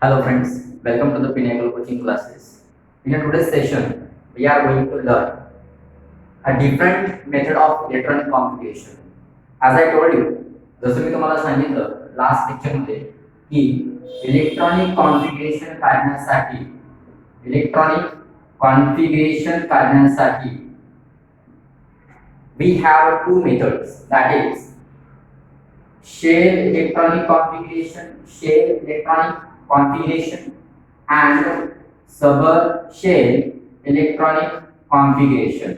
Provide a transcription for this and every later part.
Hello friends, welcome to the Pinnacle Coaching Classes. In today's session, we are going to learn a different method of electronic configuration. As I told you, जसं मी तुम्हाला सांगितलं last lecture मध्ये की electronic configuration काढण्यासाठी we have two methods, that is shell electronic configuration and subshell electronic configuration.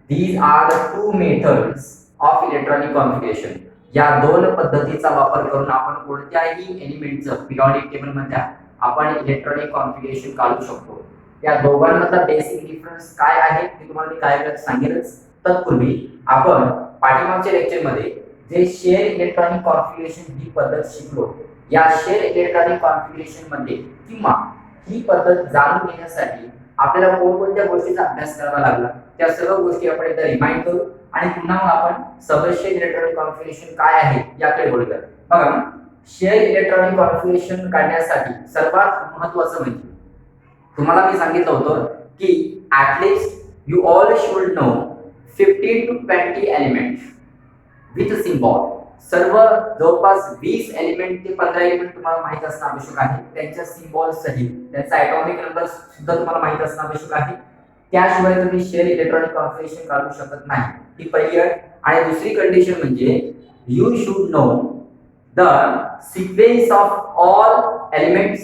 These are the two methods of electronic configuration. या दोन पद्धतीचा वापर करून आपण कोणत्याही एलिमेंटचं पिरियॉडिक टेबल मध्ये आपण इलेक्ट्रॉनिक कॉन्फिगरेशन काढू शकतो. या दोघांमधला बेसिक डिफरन्स काय आहे ते तुम्हाला मी काय वेळा सांगेलच. तत्पूर्वी आपण पाठीमागच्या लेक्चर मध्ये जे शेल इलेक्ट्रॉनिक कॉन्फिगरेशन ही पद्धत शिकलो, या शेल इलेक्ट्रॉनिक कॉन्फिगरेशन मध्ये किंवा ही पद्धत जाणून घेण्यासाठी आपल्याला कोणत्या गोष्टीचा अभ्यास करावा लागला त्या सर्व गोष्टी आपण एकदा रिमाइंड करू आणि पुन्हा मग आपण सबशेल इलेक्ट्रॉनिक कॉन्फिगरेशन काय आहे याकडे बोलूया. बघा, शेल इलेक्ट्रॉनिक कॉन्फिगरेशन काढण्यासाठी सर्वात महत्त्वाचं म्हणजे तुम्हाला मी सांगितलं होतं की at least you all should know 15 to 20 elements with symbol. सर्व जवळपास 20 एलिमेंट ते 15 एलिमेंट तुम्हाला माहित असणं आवश्यक आहे. त्यांच्या सिम्बॉल सहित त्यांचा ॲटॉमिक नंबर सुद्धा तुम्हाला माहित असणं आवश्यक आहे. त्याशिवाय तुम्ही शेल इलेक्ट्रॉनिक कॉन्फिगरेशन काढू शकत नाही. ही पहिली अट. आणि दुसरी कंडिशन म्हणजे you should know the sequence of all elements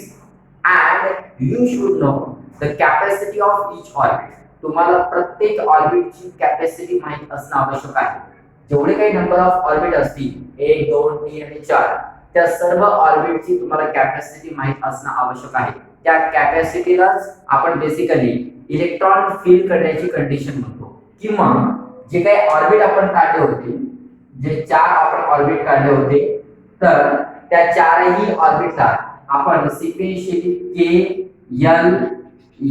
and you should know the capacity of each orbit. तुम्हाला प्रत्येक ऑर्बिटची कॅपॅसिटी माहित असणं आवश्यक आहे. जेवढे काही नंबर ऑफ ऑर्बिट असतील 1 2 3 आणि 4 त्या सर्व ऑर्बिटची तुम्हाला कॅपॅसिटी माहित असणं आवश्यक आहे. त्या कॅपॅसिटीलाच आपण बेसिकली इलेक्ट्रॉन फील करण्याची कंडिशन म्हणतो. किंवा जे काही ऑर्बिट आपण काढले होते, जे 4 आपण ऑर्बिट काढले होते, तर त्या चारही ऑर्बिटला आपण सिक्वेन्शियली के एल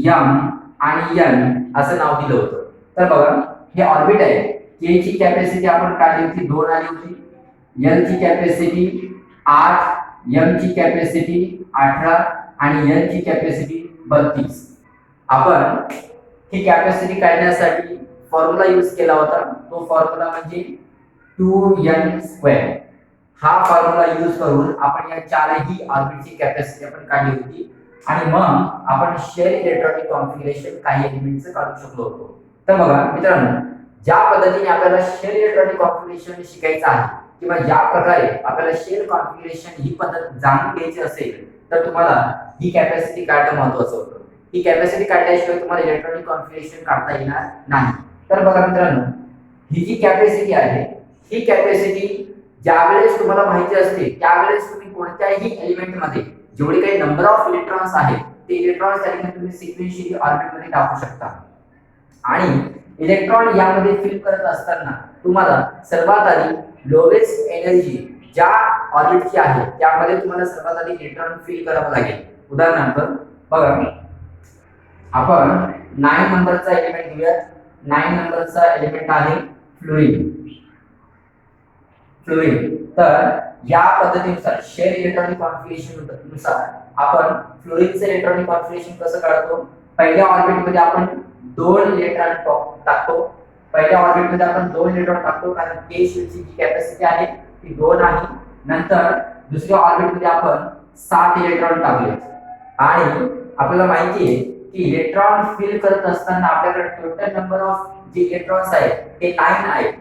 एम आणि एन असं नाव दिलं होतं. तर बघा, हे ऑर्बिट आहे. के ची कॅपॅसिटी आपण काढली होती 2 आली होती, एल ची कॅपॅसिटी 8, एम ची कॅपॅसिटी 18 आणि एन ची कॅपॅसिटी 32. आपण ही कॅपॅसिटी काढण्यासाठी फॉर्म्युला यूज केला होता. तो फॉर्म्युला म्हणजे 2n². हा फॉर्म्युला यूज करून आपण या चारही ऑर्बिटची कॅपॅसिटी आपण काढली होती आणि मग आपण शेल इलेक्ट्रॉनिक कॉन्फिगरेशन काही एलिमेंटचं काढू शकलो होतो. तर बघा मित्रांनो, ज्या पद्धतीने आपल्याला शेल इलेक्ट्रॉनिक कॉन्फिगरेशन शिकायचं आहे किंवा ज्या प्रकारे आपल्याला शेल कॉन्फिगरेशन ही पद्धत जाणून घ्यायची असेल तर तुम्हाला ही कॅपॅसिटी काढणं महत्त्वाचं होतं. ही कॅपॅसिटी काढल्याशिवाय तुम्हाला इलेक्ट्रॉनिक कॉन्फिगरेशन काढता येणार नाही. तर बघा मित्रांनो, ही जी कॅपॅसिटी आहे, ही कॅपॅसिटी ज्यावेळेस तुम्हाला माहिती असते त्यावेळेस तुम्ही कोणत्याही एलिमेंट मध्ये जेवढे काही नंबर ऑफ इलेक्ट्रॉन्स आहेत ते इलेक्ट्रॉन्स त्याने तुम्ही सिक्वेन्शियली ऑर्बिट मध्ये टाकू शकता. आणि इलेक्ट्रॉन यामध्ये फिल करत असताना तुम्हाला सर्वात आधी लोवेस्ट एनर्जी ज्या ऑर्बिटची आहे त्यामध्ये तुम्हाला सर्वात आधी इलेक्ट्रॉन फिल करावं लागेल. उदाहरणार्थ बघा, आपण 9 नंबरचा एलिमेंट घेऊया. 9 नंबरचा एलिमेंट आहे फ्लोरीन. तर या पद्धतीनुसार शेल इलेक्ट्रॉनिक कॉन्फिगरेशन नुसार आपण फ्लोरीनचे इलेक्ट्रॉनिक कॉन्फिगरेशन कसं काढतो. पहिल्या ऑर्बिट मध्ये आपण 2 इलेक्ट्रॉन टाकतो. पहिल्या ऑर्बिट मध्ये आपण 2 इलेक्ट्रॉन टाकतो कारण के शेलची जी कॅपॅसिटी आहे ती 2 आहे. नंतर दुसऱ्या ऑर्बिट मध्ये आपण 7 इलेक्ट्रॉन टाकले आणि आपल्याला माहिती आहे की इलेक्ट्रॉन फिल करत असताना आपल्याकडे टोटल नंबर ऑफ जे इलेक्ट्रॉन्स आहेत ते 9 आहे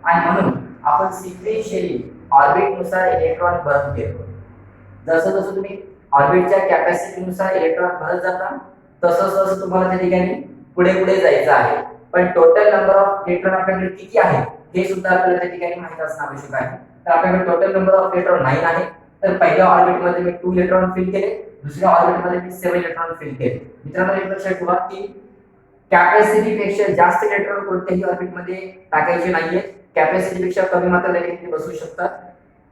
आणि म्हणून आपण सिक्वेन्शियली ऑर्बिट नुसार इलेक्ट्रॉन भरत घेतो. जसं जसं तुम्ही ऑर्बिटच्या कॅपॅसिटी नुसार इलेक्ट्रॉन भरत जाता तसं तुम्हाला त्या ठिकाणी पुढे जायचं आहे. पण टोटल नंबर ऑफ इलेक्ट्रॉन आपल्याकडे किती आहे हे सुद्धा आपल्याला त्या ठिकाणी माहित असणं आवश्यक आहे. तर आपल्याकडे टोटल नंबर ऑफ इलेक्ट्रॉन 9 आहे. तर पहिल्या ऑर्बिट मध्ये मी 2 इलेक्ट्रॉन फिल केले, दुसऱ्या ऑर्बिट मध्ये मी 7 इलेक्ट्रॉन फिल केले. मित्रांनो, एक लक्षात ठेवा की कॅपॅसिटी पेक्षा जास्त इलेक्ट्रॉन कोणत्याही ऑर्बिट मध्ये टाकायचे नाहीये. कॅपॅसिटी पेक्षा कमी मात्र इलेक्ट्रॉन बसू शकतात.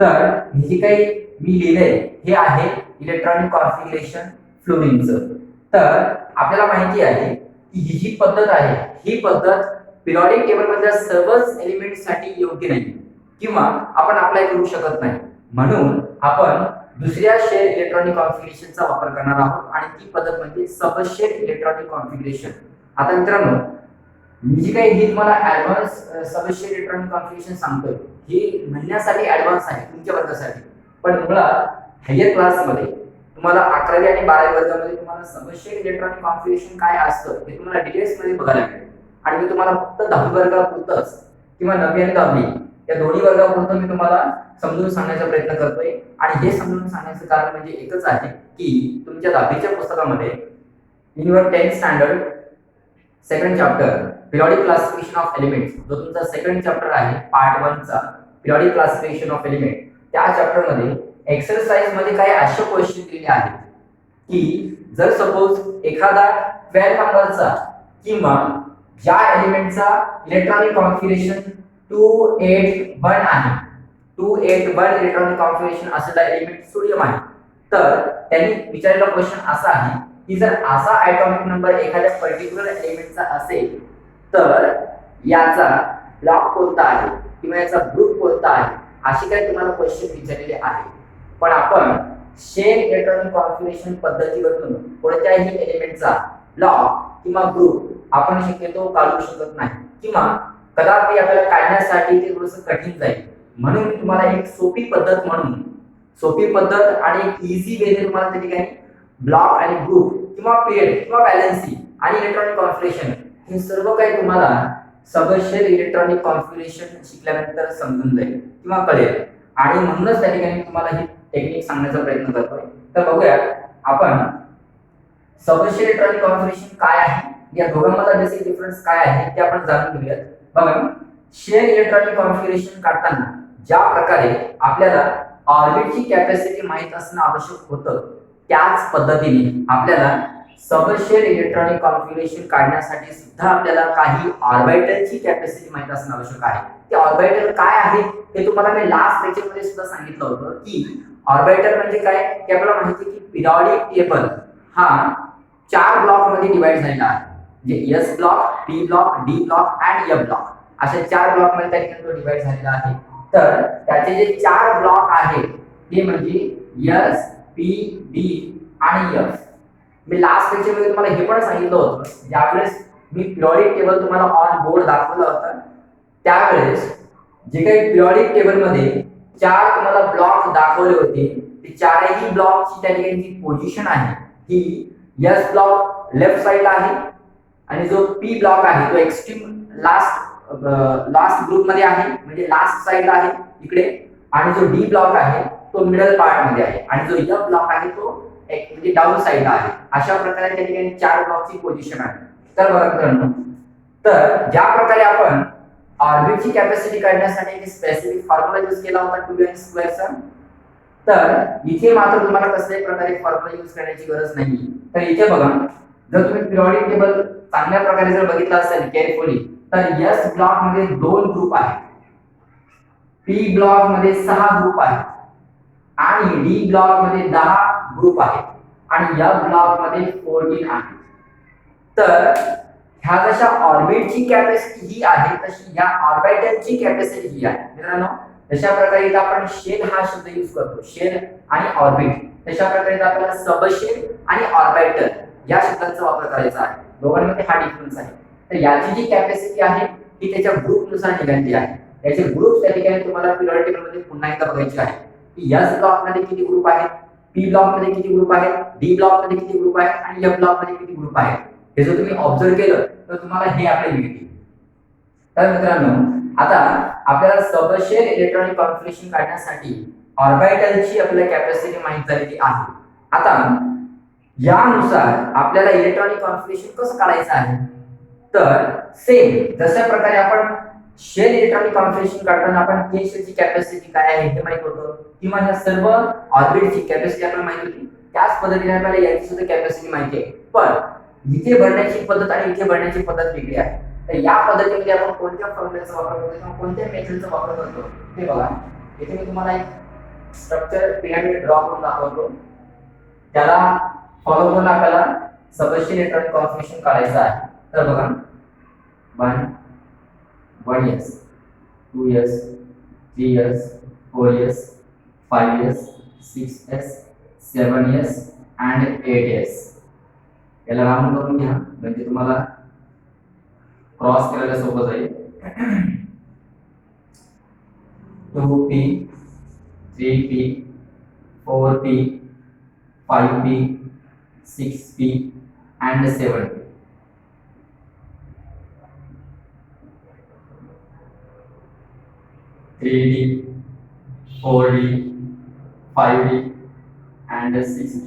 तर हे जे काही मी लिहिलंय हे आहे इलेक्ट्रॉनिक कॉन्फिगरेशन फ्लोरीनचं. तर आपल्याला माहिती आहे की ही जी पद्धत आहे ही पद्धत पिरियॉडिक टेबल मधल्या सर्वच एलिमेंट साठी योग्य नाही किंवा आपण अप्लाय करू शकत नाही. म्हणून आपण दुसऱ्या शेल इलेक्ट्रॉनिक कॉन्फिगरेशनचा वापर करणार आहोत आणि ती पद्धत म्हणजे सब शेल इलेक्ट्रॉनिक कॉन्फिगरेशन. आता मित्रांनो, मी जी काही ही तुम्हाला advance sub shell electronic configuration सांगतोय हे म्हणण्यासाठी ऍडव्हान्स आहे तुमच्या वर्गासाठी, पण मुळात हायर क्लासमध्ये तुम्हाला 11वी आणि 12वी वर्गामध्ये तुम्हाला सब शेल इलेक्ट्रॉनिक कॉन्फिगरेशन काय असतं हे तुम्हाला डिटेल्स मध्ये बघायला मिळेल. आणि मी तुम्हाला फक्त 10वी वर्गापुरतच किंवा 9वी आणि 10वी या दोन्ही वर्गापुरतं मी तुम्हाला समजून सांगण्याचा प्रयत्न करतोय. आणि हे समजून सांगण्याचं कारण म्हणजे एकच आहे की तुमच्या 10वीच्या पुस्तकामध्ये in your 10th standard second chapter periodic classification of elements, जो तुमचा सेकंड चॅप्टर आहे पार्ट 1 चा पिरियडिक क्लासिफिकेशन ऑफ एलिमेंट, त्या चॅप्टर मध्ये एक्सरसाइज मध्ये काही असे क्वेश्चन दिलेले आहेत की जर सपोज एखादा 12 नंबरचा किंवा ज्या एलिमेंटचा इलेक्ट्रॉनिक कॉन्फिगरेशन 281 आहे, 281 इलेक्ट्रॉनिक कॉन्फिगरेशन असलेला एलिमेंट सोडियम आहे, तर त्यांनी विचारलेला क्वेश्चन असा आहे की जर असा ॲटॉमिक नंबर एखाद्या पर्टिक्युलर एलिमेंटचा असेल तर याचा ब्लॉक कोणता आहे किंवा याचा ग्रुप कोणता आहे, अशी काही तुम्हाला क्वेश्चन विचारलेले आहे. पण आपण शेल इलेक्ट्रॉनिक कॉन्फिगरेशन पद्धतीवरून कोणत्याही एलिमेंटचा ब्लॉक किंवा ग्रुप आपण शक्यतो काढू शकत नाही किंवा कदापि आपल्याला काढण्यासाठी ते थोडंसं कठीण जाईल. म्हणून मी तुम्हाला एक सोपी पद्धत आणि एक इझी वेने तुम्हाला त्या ठिकाणी ब्लॉक आणि ग्रुप किंवा पेअर किंवा बॅलन्सिंग आणि इलेक्ट्रॉनिक कॉन्फिगरेशन हे सर्व काही तुम्हाला सब शेल इलेक्ट्रॉनिक कॉन्फिगरेशन शिकल्यानंतर समजून जाईल किंवा कळेल. आणि म्हणूनच त्या ठिकाणी तुम्हाला ही टेक्निक सांगण्याचा प्रयत्न करतोय. तर बघूया आपण सब शेल इलेक्ट्रॉनिक कॉन्फिगरेशन काय आहे, या दोघांमधला बेसिक डिफरन्स काय आहे ते आपण जाणून घेऊयात. बघा, शेल इलेक्ट्रॉनिक कॉन्फिगरेशन काढताना ज्या प्रकारे आपल्याला ऑर्बिटची कॅपॅसिटी माहित असणं आवश्यक होतं, त्याच पद्धतीने आपल्याला सब शेल इलेक्ट्रॉनिक कॉन्फिगरेशन काढण्यासाठी सुद्धा आपल्याला काही ऑर्बिटलची कॅपॅसिटी माहित असणं आवश्यक आहे. ते ऑर्बिटल काय आहे हे तुम्हाला मी लास्ट लेक्चर मध्ये सुद्धा सांगितलं होतं की ऑर्बिटल म्हणजे काय, की आपल्याला माहिती आहे की पिरियडिक टेबल हा 4 ब्लॉक मध्ये डिवाइड झालेला आहे. म्हणजे S block, P block, D block आणि एफ ब्लॉक अशा 4 ब्लॉक मध्ये त्या ठिकाणी तो डिवाइड झालेला आहे. तर त्याचे जे 4 ब्लॉक आहेत ते म्हणजे एस, पी, डी आणि एफ. मी लास्ट लेक्चर मध्ये तुम्हाला हे पण सांगितलं होतं, ज्यावेळेस मी पिरियडिक टेबल तुम्हाला ऑन बोर्ड दाखवलं होतं त्यावेळेस जे काही पिरियडिक टेबल मध्ये 4 तुम्हाला ब्लॉक दाखवले होते, ते चारही ब्लॉकची त्या ठिकाणी जी पोझिशन आहे ही एस ब्लॉक लेफ्ट साइडला आहे आणि जो पी ब्लॉक आहे तो एक्स्ट्रीम लास्ट ग्रुप मध्ये आहे म्हणजे लास्ट साइडला आहे इकडे, आणि जो डी ब्लॉक आहे तो मिडल पार्ट मध्ये आहे आणि जो एफ ब्लॉक आहे तो एक म्हणजे डाऊन साइडला आहे. अशा प्रकारे त्या ठिकाणी 4 ब्लॉकची पोझिशन आहे. तर बघा मित्रांनो, तर ज्या प्रकारे आपण ऑर्बिटची कॅपॅसिटी काढण्यासाठी एक स्पेसिफिक फॉर्म्युला यूज केला होता 2n² चा, तर इथे मात्र तुम्हाला कसल्याही प्रकारे फॉर्म्युला यूज करण्याची गरज नाही. तर इथे बघा, जर तुम्ही पिरियडिक टेबल चांगल्या प्रकारे जर बघितलं असेल केअरफुली, तर एस ब्लॉक मध्ये 2 ग्रुप आहेत, पी ब्लॉक मध्ये 6 ग्रुप आहेत आणि डी ब्लॉक मध्ये 10 ग्रुप आहेत आणि एफ ब्लॉक मध्ये 14 आहेत. तर ह्या जशा ऑर्बिटची कॅपॅसिटी ही आहे तशी या ऑर्बिटलची कॅपॅसिटी ही आहे. मित्रांनो, जशा प्रकारे इथं आपण शेल हा शब्द यूज करतो, शेल आणि ऑर्बिट, तशा प्रकारे इथं आपल्याला सबशेल आणि ऑर्बिटल या शब्दांचा वापर करायचा आहे. दोघांमध्ये हा डिफरन्स आहे. तर याची जी कॅपॅसिटी आहे ती त्याच्या ग्रुपनुसार निघालेली आहे. त्याचे ग्रुप त्या ठिकाणी तुम्हाला पिरियडिक टेबल मध्ये पुन्हा एकदा बघायचे आहे की एस ब्लॉक मध्ये किती ग्रुप आहेत, पी ब्लॉक मध्ये किती ग्रुप आहेत, डी ब्लॉक मध्ये किती ग्रुप आहेत आणि एफ ब्लॉक मध्ये किती ग्रुप आहेत. हे जर तुम्ही ऑब्झर्व केलं तर तुम्हाला हे आपले मिळतील. तर मित्रांनो, आता आपल्याला सब शेल इलेक्ट्रॉनिक कॉन्फिगरेशन काढण्यासाठी ऑर्बिटलची आपल्याला कॅपॅसिटी माहित झालेली आहे. आता यानुसार आपल्याला इलेक्ट्रॉनिक कॉन्फिगरेशन कसं काढायचं आहे, तर सेम जशा प्रकारे आपण शेल इलेक्ट्रॉनिक कॉन्फिगरेशन काढताना आपण के शेलची कॅपॅसिटी काय आहे हे माहित होतं किंवा ह्या सर्व ऑर्बिटची कॅपॅसिटी आपल्याला माहित होती, त्याच पद्धतीने आपल्याला याची सुद्धा कॅपॅसिटी माहिती आहे. पण इथे भरण्याची पद्धत आणि इथे भरण्याची पद्धत वेगळी आहे. तर या पद्धतीमध्ये आपण कोणत्या फॉर्म्युल्याचा वापर करतो किंवा कोणत्या मेथडचा वापर करतो ते बघा. इथे मी तुम्हाला एक स्ट्रक्चर पिरामिड ड्रॉ करून दाखवतो, त्याला फॉलो करून आपल्याला सबशेल इलेक्ट्रॉनिक कॉन्फिगरेशन काढायचं आहे. तर बघा, 1s 2s 3s 4s 5s 6s 7s and 8s. याला राऊंड करून घ्या म्हणजे तुम्हाला क्रॉस करायला सोपं जाईल. 2p 3p 4p 5p 6p and 7p. Three D, 4D, 5D, and 6D.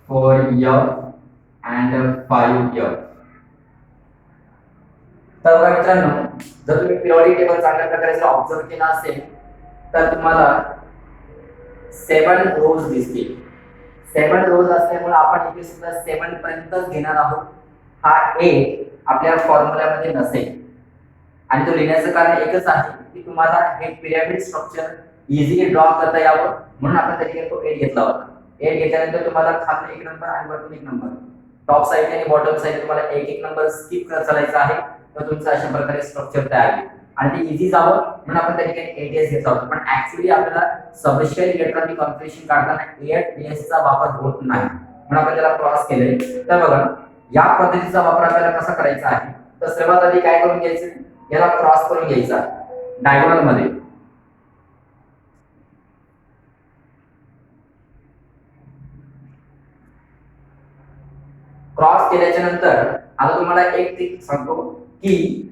For F and 5F. तर बघा मित्रांनो, जर तुम्ही पिरियडिक टेबल चांगल्या प्रकारे ऑब्झर्व केला असेल तर तुम्हाला 7 रोज दिसतील. 7 रोज असल्यामुळे आपण इथे सुद्धा 7 पर्यंतच घेणार आहोत. हा 8 आपल्या फॉर्म्युल्यामध्ये नसेल आणि तो लिहिण्याचं कारण एकच आहे की तुम्हाला हे पिरॅमिड स्ट्रक्चर इझिली ड्रॉ करता यावं म्हणून आपण त्याच्याकडे तो 8 घेतला होता. 8 घेतल्यानंतर तुम्हाला खाली एक नंबर आणि वरतून एक नंबर, टॉप साइड आणि बॉटम साइड तुम्हाला एक एक नंबर स्किप करत चालायचा आहे. तर तुमचं अशा प्रकारे स्ट्रक्चर तयार होईल आणि ते इझी जावं म्हणून आपण त्याच्याकडे 8s घेतला होता. पण ऍक्च्युअली आपल्याला सबशेल इलेक्ट्रॉनिक कॉन्फिगरेशन काढताना 8s चा वापर होत नाही म्हणून आपण त्याला क्रॉस केले. तर बघा या पद्धतीचा वापर आपल्याला कसा करायचा आहे. तर सर्वात आधी काय करून घ्यायचं, याला क्रॉस करून घ्यायचा डायगोनल मध्ये. क्रॉस केल्याच्या नंतर आता तुम्हाला एक ट्रिक सांगतो की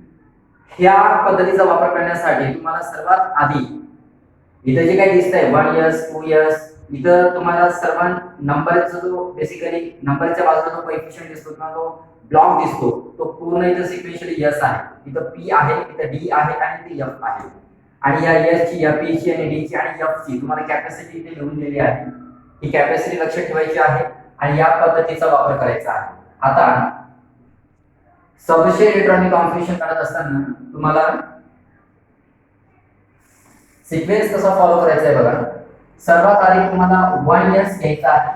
ह्या पद्धतीचा वापर करण्यासाठी तुम्हाला सर्वात आधी इथे जे काही दिसतंय 1s 2s इथं तुम्हाला सर्व नंबरचा जो बेसिकली नंबरच्या बाजूला जो कोएफिशिएंट दिसतो किंवा जो ब्लॉक दिसतो तो पूर्ण इथं सिक्वेन्शियली s आहे. इथं p आहे, इथं d आहे आणि इथे f आहे. आणि या s ची, या p ची आणि d ची आणि f ची तुम्हाला कॅपॅसिटी इथे लिहून दिली आहे. ही कॅपॅसिटी लक्षात ठेवायची आहे आणि या पद्धतीचा वापर करायचा आहे. आता सबशेल इलेक्ट्रॉनिक कॉन्फिगरेशन करत असताना तुम्हाला सिक्वेन्स कसा फॉलो करायचा आहे बघा. सर्वात आधी तुम्हाला 1s घ्यायचा आहे,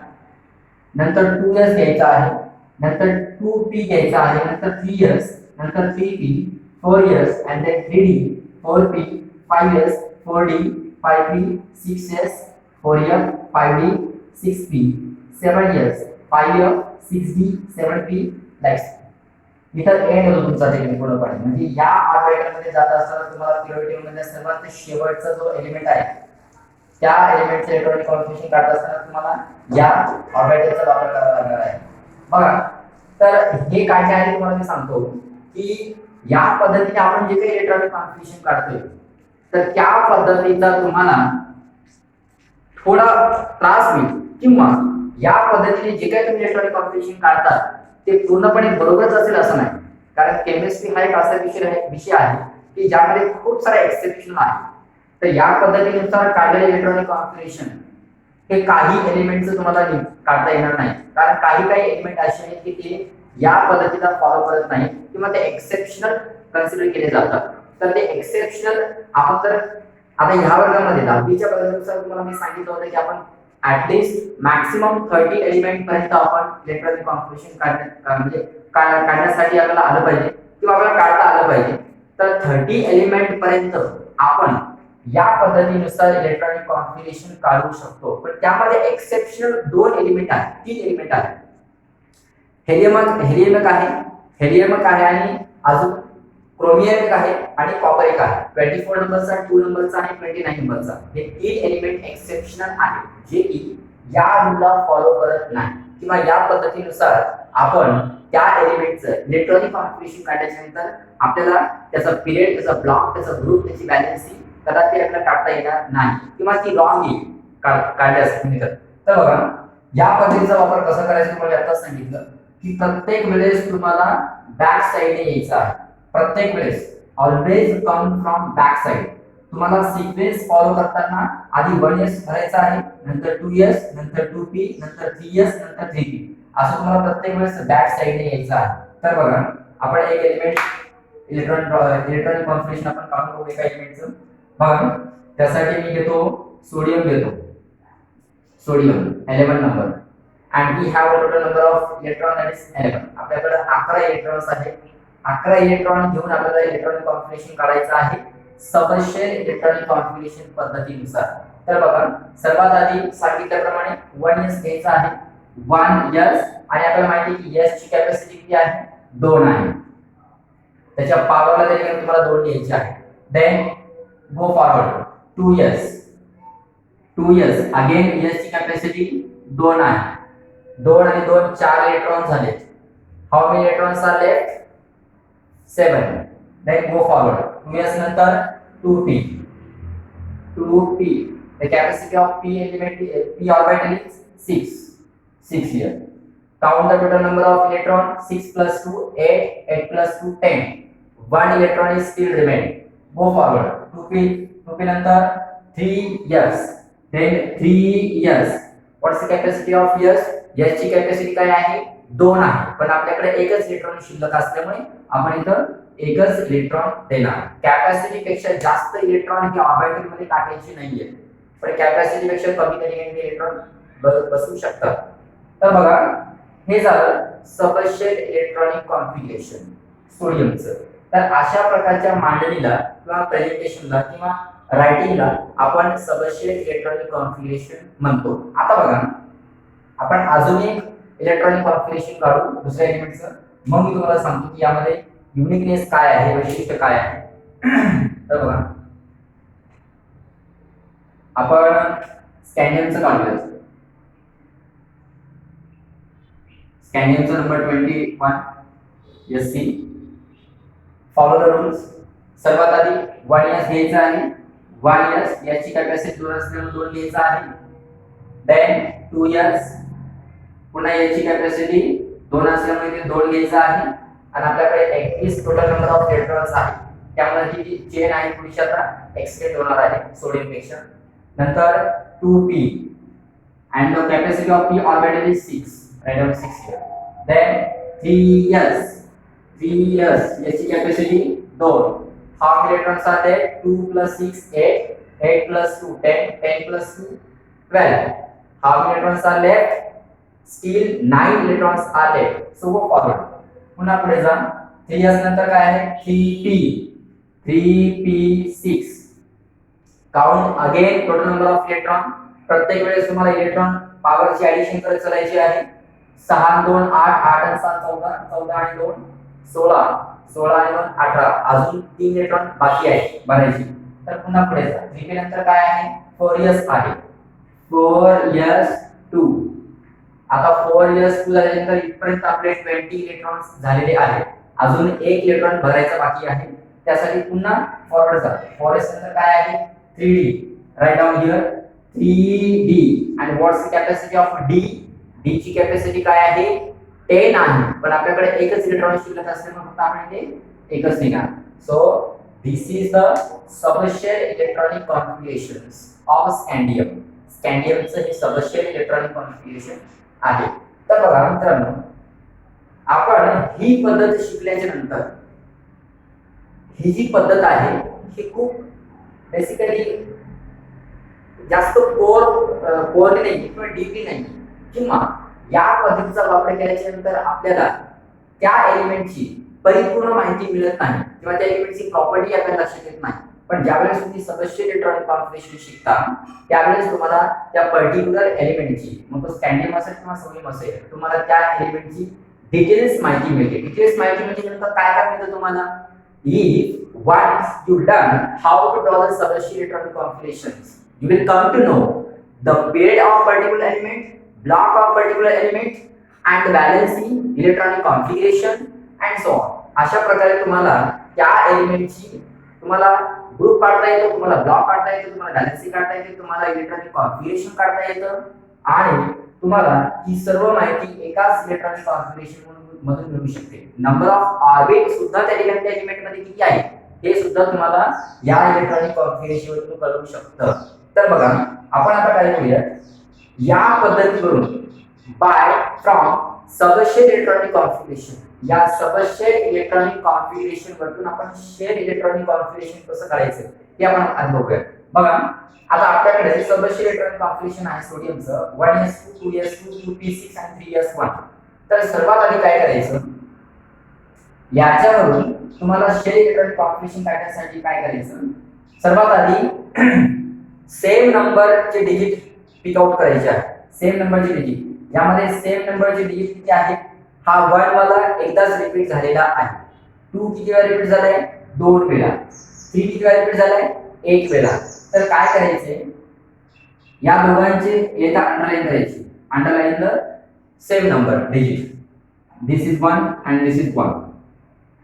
नंतर 2s घ्यायचा आहे, नंतर 2p घ्यायचा आहे, नंतर 3s, नंतर 3p, 4s and then 3d, 4p, 5s, 4d, 5p, 6s, 4f, 5d, 6p, 7s, 5f, 6d, 7p, like इथं एंड होतो तुमचा ते पूर्णपणे. म्हणजे या ऑर्बिटल मध्ये जात असताना तुम्हाला पिरियडिक मध्ये सर्वात शेवटचा जो एलिमेंट आहे त्या एलिमेंटचे इलेक्ट्रॉनिक कॉन्फिगरेशन काढत असताना तुम्हाला या ऑर्बिटलचा वापर करावा लागणार आहे. बघा तर हे काय काय आहे तुम्हाला मी सांगतो की या पद्धतीने आपण जे काही इलेक्ट्रॉनिक कॉन्फिगरेशन काढतोय तर त्या पद्धतीचा तुम्हाला थोडा त्रास होईल किंवा या पद्धतीने जे काही तुम्ही इलेक्ट्रॉनिक कॉन्फिगरेशन काढतात ते पूर्णपणे बरोबरच असेल असं नाही. कारण केमिस्ट्री हा एक असा विषय आहे की ज्यामध्ये खूप सारे एक्सेप्शन आहे. तर या पद्धतीनुसार काढलेले इलेक्ट्रॉनिक कॉन्फिगरेशन हे काही एलिमेंटचं तुम्हाला काढता येणार नाही. कारण काही काही एलिमेंट असे आहेत की ते या पद्धतीला फॉलो करत नाही किंवा ते एक्सेप्शनल कन्सिडर केले जातात. तर ते एक्सेप्शनल आपण तर आता ह्या वर्गामध्ये 10वीच्या वर्गानुसार तुम्हाला मी सांगितलं होतं की आपण ऍटलीस्ट मॅक्सिमम 30 एलिमेंट पर्यंत आपण इलेक्ट्रॉनिक कॉन्फिगरेशन काढण्यासाठी आपल्याला आलं पाहिजे किंवा आपल्याला काढता आलं पाहिजे. तर 30 एलिमेंट पर्यंत आपण या पद्धतीनुसार इलेक्ट्रॉनिक कॉन्फिगरेशन काढू शकतो. पण त्यामध्ये एक्सेप्शनल 2 एलिमेंट आहेत, 3 एलिमेंट आहेत. हेलियम एक आहे आणि अजून क्रोमियम एक आहे आणि कॉपर एक आहे. 24 नंबरचा, 2 नंबरचा आणि 29 नंबरचा हे 3 एलिमेंट एक्सेप्शनल आहेत जे की या रूलला फॉलो करत नाही किंवा या पद्धतीनुसार आपण त्या एलिमेंटचं इलेक्ट्रॉनिक कॉन्फिगरेशन काढल्याच्या नंतर आपल्याला त्याचा पिरियड, त्याचा ब्लॉक, त्याचा ग्रुप, त्याची बॅलन्सिंग कदाचित आपल्याला काढता येणार नाही किंवा ती रॉंग येईल काढल्यास. तर बघा या पद्धतीचा वापर कसा करायचा तुम्हाला आताच सांगितलं की प्रत्येक वेळेस तुम्हाला बॅक साइडने यायचं आहे. प्रत्येक वेळेस always come from back side. तुम्हाला सिक्वेन्स फॉलो करताना आधी 1s भरायचा आहे, नंतर 2s, नंतर 2p, नंतर 3s, नंतर 3p असं तुम्हाला प्रत्येक वेळेस बॅक साइडने यायचं आहे. तर बघा आपण एक एलिमेंट इलेक्ट्रॉनिक कॉन्फिगरेशन आपण काढून बघू एका एलिमेंटचं. बघा त्यासाठी मी घेतो sodium, 11 number and we have a total number of electron that is 11. आपल्याकडे 11 इलेक्ट्रॉन्स आहेत. 11 इलेक्ट्रॉन घेऊन आपल्याला इलेक्ट्रॉनिक कॉन्फिगरेशन काढायचं आहे. सबशेल इलेक्ट्रॉनिक कॉन्फिगरेशन पद्धतीनुसार. तर बघा सर्वात आधी सांगितल्याप्रमाणे 1s घ्यायचा आहे. 1s आणि आपल्याला माहिती आहे की s ची कॅपॅसिटी किती आहे 2 आहे. त्याच्या पॉवरला तरी तुम्हाला 2 घ्यायचे आहे. Then go forward 2s again s ची कॅपॅसिटी 2 आहे. 2 आणि 2 4 इलेक्ट्रॉन झाले. How many electrons are left 7. Then go forward 2s नंतर 2p. The capacity of p element p orbital is 6 here. Count the total number of electron. 6 plus 2 8, 8 plus 2 10. One electron is still remaining. Go forward 2p नंतर 3s. Then 3s. What's the capacity of s? s ची capacity काय आहे 2 आहे. पण आपल्याकडे एकच electron शिल्लक असल्यामुळे आपण इथं एकच इलेक्ट्रॉन देणार. कॅपॅसिटी पेक्षा जास्त इलेक्ट्रॉन हे ऑर्बिटल मध्ये टाकायचे नाहीये, पण कॅपॅसिटी पेक्षा कमी कधी इलेक्ट्रॉन बसू शकतात. तर बघा हे झालं सबशेल इलेक्ट्रॉनिक कॉन्फिगरेशन सोडियमचं. तर अशा प्रकारच्या मांडणीला किंवा प्रेझेंटेशनला किंवा रायटिंगला आपण सबशेल इलेक्ट्रॉनिक कॉन्फिगरेशन म्हणतो. आता बघा आपण अजून एक इलेक्ट्रॉनिक कॉन्फिगरेशन काढू दुसऱ्या एलिमेंटचं. मग मी तुम्हाला सांगतो की यामध्ये युनिकनेस काय आहे, वैशिष्ट्य काय आहे. तर बघा आपण स्कॅनियमचं काढूया. स्कॅनियमचा number 21 SC. Follow the rules. सर्वात आधी 1s घ्यायचा आहे. 1s याची कॅपॅसिटी 2 असल्यामुळे 2 घ्यायचा आहे. देन 2s पुन्हा याची कॅपॅसिटी 2 असल्यामुळे ते 2 घ्यायचा आहे. आणि आपल्याकडे 21 टोटल नंबर ऑफ इलेक्ट्रॉन्स आहे. त्यामुळे जी चेन आहे पुढची आता एक्सटेंड होणार आहे सोडियम पेक्षा. नंतर 2p and the capacity of p orbital is 6. Write down 6 here. Then 3s याची capacity 2. How many electrons are there? 2 plus 6 8, 8 plus 2 10, 10 plus 2 12. How many electrons are left? Still 9 electrons are left. So go forward. पुन्हा पुढे जा. 3s नंतर काय आहे 3p6. Count again total number of electron. प्रत्येक वेळेस तुम्हाला इलेक्ट्रॉन पॉवरची ऍडिशन करत चालायची आहे. 6 आणि 2 8, 8 आणि 7 14, 14 आणि 2 16, 16 आणि 2 18. अजून 3 इलेक्ट्रॉन बाकी आहे भरायची. तर पुन्हा पुढे जा. 3p नंतर काय आहे 4s आहे. 4s2. आता 4s2 झाल्यानंतर इथपर्यंत आपले 20 इलेक्ट्रॉन्स झालेले आहेत. अजून एक इलेक्ट्रॉन भरायचा बाकी आहे. त्यासाठी पुन्हा फॉरवर्ड जा. 4s नंतर काय आहे 3d. Write down here 3d. and what's the capacity of d? d ची कॅपॅसिटी काय आहे 10 आहे. पण आपल्याकडे एकच इलेक्ट्रॉन शिल्लक असल्यामुळे फक्त आपण इथे एकच लिहिणार. So this is the subshell electronic configurations of scandium. स्कॅंडियमचं हे सबशेल इलेक्ट्रॉनिक कॉन्फिगरेशन आहे. तर बघा मित्रांनो आपण ही पद्धत शिकल्याच्या नंतर ही जी पद्धत आहे ही खूप बेसिकली जास्त कोरली नाही किंवा डीपली नाही, किंवा या पद्धतीचा वापर केल्याच्या नंतर आपल्याला त्या एलिमेंटची परिपूर्ण माहिती मिळत नाही किंवा त्या एलिमेंटची प्रॉपर्टी आपल्याला लक्षात येत नाही. पण ज्यावेळेस तुम्ही सबशेल इलेक्ट्रॉनिक कॉन्फिगरेशन शिकता त्यावेळेस तुम्हाला त्या पर्टिक्युलर एलिमेंटची, मग तो स्कॅंडियम असेल किंवा सोडियम असेल, तुम्हाला त्या एलिमेंटची डिटेल्स माहिती मिळते. डिटेल्स माहिती म्हणजे नंतर काय काय मिळतं तुम्हाला. If once you learn how to draw the subshell electronic configurations, you will come to know the period of particular element, block of particular element, and the balancing, electronic configuration, and so on. अशा प्रकारे तुम्हाला त्या एलिमेंटची तुम्हाला group काढता येतो, तुम्हाला block काढता येतो, तुम्हाला बॅलन्सिंग काढता येते, तुम्हाला इलेक्ट्रॉनिक कॉन्फिगरेशन काढता येतं, आणि तुम्हाला ही सर्व माहिती एकाच इलेक्ट्रॉनिक कॉन्फिगरेशन मधून मिळू शकते. नंबर ऑफ ऑर्बिट सुद्धा त्या एलिमेंट मध्ये किती आहे हे सुद्धा तुम्हाला या इलेक्ट्रॉनिक कॉन्फिगरेशन वरून कळू शकतं. तर बघा आपण आता काय करूया, या पद्धतीवरून by from subshell electronic configuration, या सबशेल इलेक्ट्रॉनिक कॉन्फिगरेशन वरून आपण शेल इलेक्ट्रॉनिक कॉन्फिगरेशन कसं काढायचं हे आपण अनुभवूया. बघा आता आपल्याकडे सबशेल इलेक्ट्रॉनिक कॉन्फिगरेशन आहे सोडियमचं 1s2 2s2 2p6 आणि 3s1. तर सर्वात आधी काय करायचं, याच्यावरून तुम्हाला शेल इलेक्ट्रॉनिक कॉन्फिगरेशन काढण्यासाठी काय करायचं, सर्वात आधी सेम नंबरचे डिजिट पिक आउट करायचे आहे. सेम नंबरचे डिजिट, यामध्ये सेम नंबरचे डिजिट किती आहेत? हा 1 वाला एकदाच रिपीट झालेला आहे. 2 किती वेळा रिपीट झालाय? 2 वेळा. 3 किती वेळा रिपीट झालाय? 1 वेळा. तर काय करायचे, या दोघांचे येता अंडरलाईन करायची. Underline the same number digit. This is 1 and this is 1.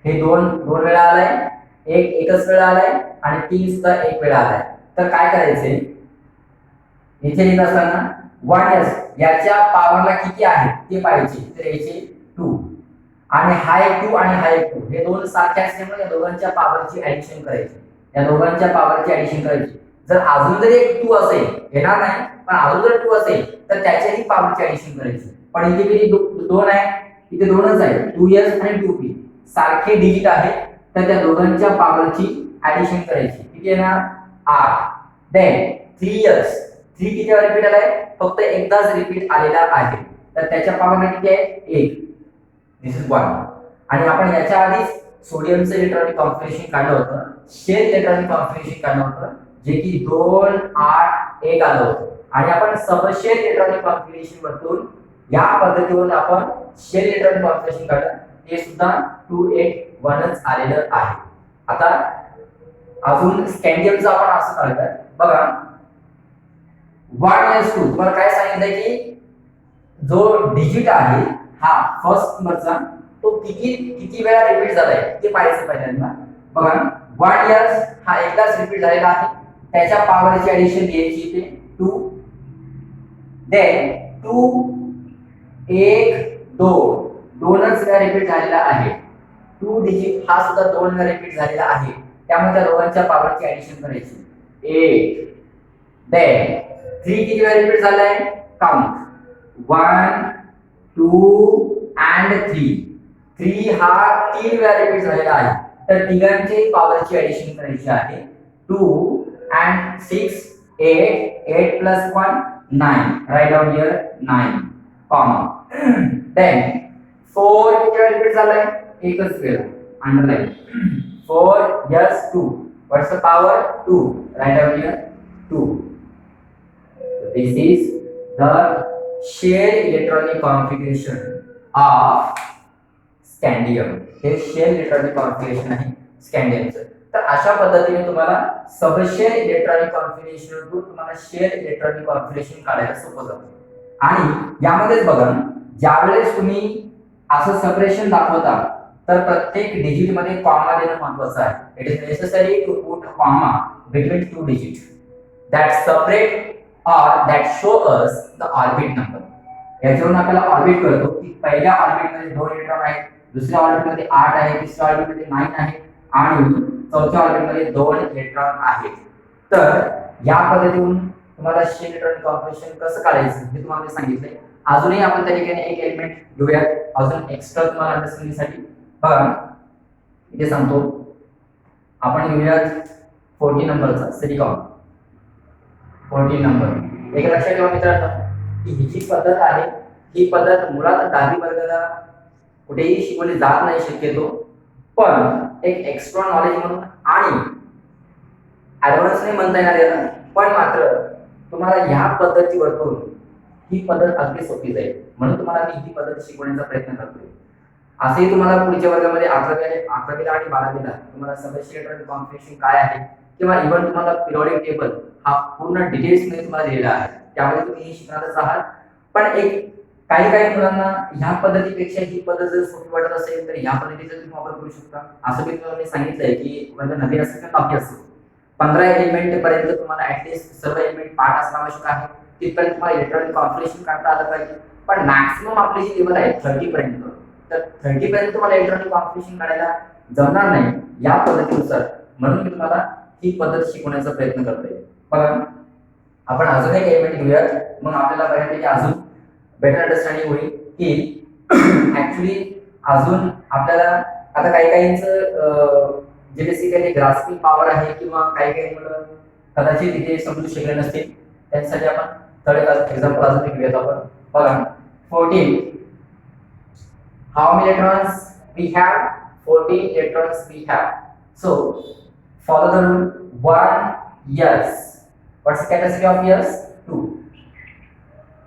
हे 2 वेळा आलाय, एकच वेळा आलाय आणि 3 सुद्धा 1 वेळा आलाय. तर काय करायचे, इथे लिहित असताना 1s याच्या पॉवरला किती आहे ते पाहायचे. तर याचे 2 आणि हा एक 2 आणि हा एक 2, हे दोन सारखे असल्यामुळे या दोघांच्या पॉवरची ऍडिशन करायची. या दोघांच्या पॉवरची ऍडिशन करायची. जर अजून जर एक 2 असेल, येणार नाही, पण अजून जर 2 असेल तर त्याच्याही पॉवरची ऍडिशन करायची. पण इथे किती 2 आहे, इथे 2च आहे. 2s आणि 2p सारखे डिजिट आहेत, तर त्या दोघांच्या पॉवरची ऍडिशन करायची. किती येणार? 8. देन 3s, 3 किती वेळा रिपीट आलाय? फक्त एकदाच रिपीट आलेला आहे, तर त्याच्या पॉवरला किती आहे? 1. दिस इज 1. आणि आपण याच्या आधीच सोडियमचं इलेक्ट्रॉनिक कॉन्फिगरेशन काढलं होतं, शेल इलेक्ट्रॉनिक कॉन्फिगरेशन काढलं होतं, जे की 2 8 1 आलं होतं. आणि आपण सबशेल इलेक्ट्रॉनिक कॉन्फिगरेशन वरतून या पद्धतीवर आपण शेल इलेक्ट्रॉनिक कॉन्फिगरेशन काढलं, ते सुद्धा 2 8 1च आलेलं आहे. आता अजून स्कॅन्डियमचं आपण असं काढलं बघा. 1s2 तुम्हाला काय सांगितलंय की जो डिजिट आहे हा फर्स्ट नंबरचा, तो किती वेळा रिपीट झालाय ते पाहायचं पहिल्यांदा. बघा 1s हा एकदाच रिपीट झालेला आहे, त्याच्या पॉवरची ऍडिशन घ्यायची इथे 2. देन 2 1 2 दोनच वेळा रिपीट झालेला आहे. 2 डिजिट हा सुद्धा 2 वेळा रिपीट झालेला आहे, त्यामुळे त्या दोघांच्या पॉवरची ऍडिशन करायची 8. देन 3 किती वेळा रिपीट झालाय? Count 1 2 and 3. 3 हा 3 वेळा रिपीट झालेला आहे, तर तिघांची पॉवरची ऍडिशन करायची आहे. 2 and 6 8 8 plus 1 9. Write down here 9 comma. Then 4 किती वेळा रिपीट झालाय? एकच वेळा. Underline 4s 2. What's the power? 2. Write down here 2. So this is the shell electronic configuration of स्कॅन्डियम. हे शेल इलेक्ट्रॉनिक कॉन्फिगरेशन आहे स्कॅन्डियमचं. तर अशा पद्धतीने तुम्हाला सबशेल इलेक्ट्रॉनिक कॉन्फिगरेशन तुम्हाला शेल इलेक्ट्रॉनिक कॉन्फिगरेशन काढायला सोपं जातं. आणि यामध्येच बघा, ज्यावेळेस तुम्ही असं सेपरेशन दाखवता तर प्रत्येक डिजिट मध्ये कॉमा देणं महत्त्वाचं आहे. It is necessary to put comma between 2 digit that separate or that show us the orbit number. याच्यावरून आपल्याला ऑर्बिट कळतो की पहिल्या ऑर्बिट मध्ये 2 इलेक्ट्रॉन आहेत, दुसऱ्या ऑर्बिट मध्ये 8 आहे, तिसऱ्या ऑर्बिट मध्ये 9 आहे आणि चौथ्या ऑर्बिट मध्ये 2 इलेक्ट्रॉन आहेत. तर या पद्धतीवरून तुम्हाला शेल इलेक्ट्रॉनिक कॉन्फिगरेशन कसं काढायचं हे तुम्हाला सांगितलंय. अजूनही आपण त्या ठिकाणी एक एलिमेंट घेऊया अजून एक्स्ट्रा तुम्हाला अंडरस्टँडिंगसाठी. बघा इथे सांगतो, आपण घेऊया 14 नंबरचा सिलिकॉन. 14 नंबर. एक लक्षात ठेवा मित्रांनो की ही जी पद्धत आहे ही पद्धत मुळात 10वी वर्गाला कुठेही शिकवली जात नाही शक्यतो, पण एक एक्स्ट्रा नॉलेज म्हणून आणि ऍडव्हान्स नाही म्हणता येणार याला, पण मात्र तुम्हाला ह्या पद्धतीवरून ही पद्धत अगदी सोपी जाईल म्हणून तुम्हाला मी ही पद्धत शिकवण्याचा प्रयत्न करतोय. असेही तुम्हाला पुढच्या वर्गामध्ये 11वीला आणि 12वीला तुम्हाला सबशेल इलेक्ट्रॉनिक कॉन्फिगरेशन काय आहे किंवा इव्हन तुम्हाला पिरियोडिक टेबल हा पूर्ण डिटेल्स मध्ये तुम्हाला दिलेला आहे, त्यामुळे तुम्ही हे शिकणारच आहात. पण एक काही मुलांना ह्या पद्धतीपेक्षा ही पद्धत जर सोपी वाटत असेल तर ह्या पद्धतीचा तुम्ही वापर करू शकता. असं मी तुम्हाला सांगितलंय की वर्ग नवीन असेल किंवा बाकी असेल 15 एलिमेंट पर्यंत तुम्हाला ऍटलीस्ट सर्व एलिमेंट पाठ असणं आवश्यक आहे. तिथपर्यंत तुम्हाला इलेक्ट्रॉनिक कॉन्फिगरेशन काढता आलं पाहिजे. पण मॅक्सिमम आपली जी लेवल आहे 30 पर्यंत, तर 30 पर्यंत तुम्हाला इलेक्ट्रॉनिक कॉन्फिगरेशन काढायला जमणार नाही या पद्धतीनुसार, म्हणून मी तुम्हाला ही पद्धत शिकवण्याचा प्रयत्न करतोय. बघा आपण अजून एक एलिमेंट घेऊयात, मग आपल्याला बऱ्यापैकी अजून बेटर अंडरस्टँडिंग होईल की ऍक्च्युली अजून आपल्याला आता काहींचं जे बेसिकली ग्रास्पिंग पॉवर आहे किंवा काही मुलं कदाचित तिथे समजू शकले नसतील, त्यासाठी आपण थर्ड एक्झाम्पल अजून घेऊयात आपण. बघा 14. How many electrons we have? 14 electrons we have. So Follow the rule. 1 S. What's the capacity of S? 2.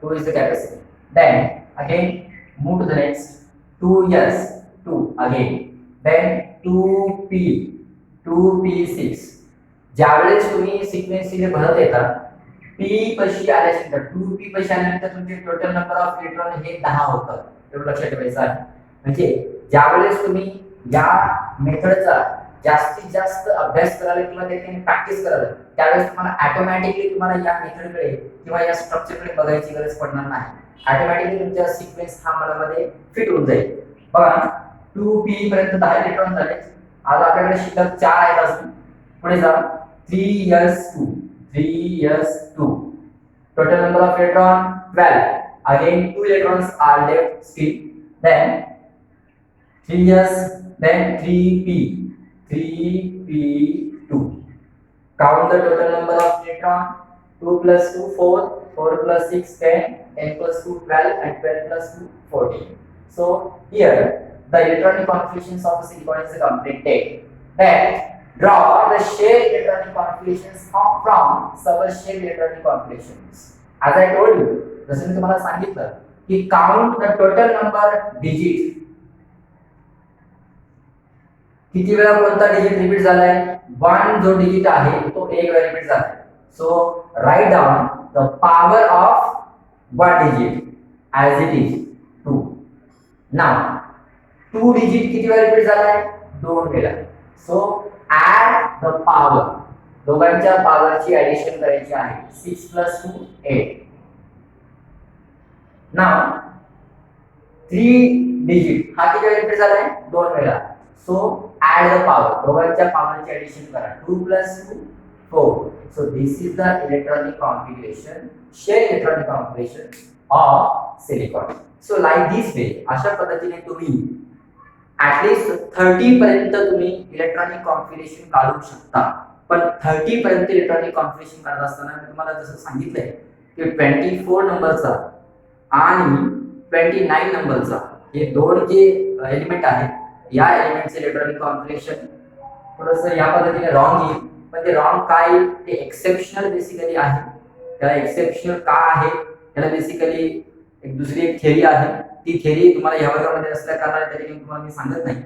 2 is the capacity. Then again move to the next. 2 S. 2 again. Then 2P. 2P6. ज्यावेळेस तुम्ही sequentially भरत येता P पशी आल्यानंतर 2P पशी आल्यानंतर तुमचे total number of electron हे 10 होतात. एवढं लक्षात ठेवायचं आहे. म्हणजे ज्यावेळेस तुम्ही या मेथडचा जास्तीत जास्त अभ्यास कराल किंवा त्याची प्रॅक्टिस कराल त्यावेळेस तुम्हाला ऑटोमॅटिकली तुम्हाला या मेथडकडे किंवा या स्ट्रक्चरकडे बघायची गरज पडणार नाही. ऑटोमॅटिकली तुमचा सिक्वेन्स हा मनामध्ये फिट होऊन जाईल. बघा 2P पर्यंत 10 इलेक्ट्रॉन झाले. आज आपल्याकडे शिल्लक 4 आहेत. अजून पुढे जा 3s2 3s2 total number of electron 12. Again 2 electrons are left still. Then 3s, then 3p 3p2. Count the total number of electron. 2 plus 2 4, 4 plus 6 10, 10 plus 2 12, and 12 plus 2 14. So here the electronic configurations of silicon is completed. Then draw the share electronic configurations from subshell electronic configurations. As I told you, जसं मी तुम्हाला सांगितलं की count the total number digit. किती वेळा कोणता digit repeat झालाय? 1 जो digit आहे तो एक वेळा रिपीट झालाय. So write down the power of 1 digit as it is 2. Now 2 digit किती वेळा रिपीट झालाय? 2 वेळा. So add the power. दोघांच्या पॉवरची ऍडिशन करायची आहे. 6 plus 2 8. Now 3 डिजिट हा किती वेळा रिपीट झालाय? 2 वेळा. So add the power. दोघांच्या पॉवरची ऍडिशन करा. 2 plus 2 4. So this is the electronic configuration, share electronic configuration of silicon. So like this way, अशा पद्धतीने तुम्ही ऍटलीस्ट 30 पर्यंत तुम्ही इलेक्ट्रॉनिक कॉन्फिगरेशन काढू शकता. पण 30 पर्यंत इलेक्ट्रॉनिक कॉन्फिगरेशन काढत असताना मी तुम्हाला जसं सांगितलंय की 24 नंबरचा आणि 29 नंबरचा हे दोन जे एलिमेंट आहेत या एलिमेंटचे इलेक्ट्रॉनिक कॉन्फिगरेशन थोडंसं या पद्धतीने रॉंग येईल. पण ते रॉंग काय ते एक्सेप्शनल बेसिकली आहे. त्याला एक्सेप्शनल का आहे त्याला बेसिकली एक दुसरी एक थिअरी आहे. ती थिअरी तुम्हाला या वर्गामध्ये असल्या कारणाने तरी तुम्हाला मी सांगत नाही.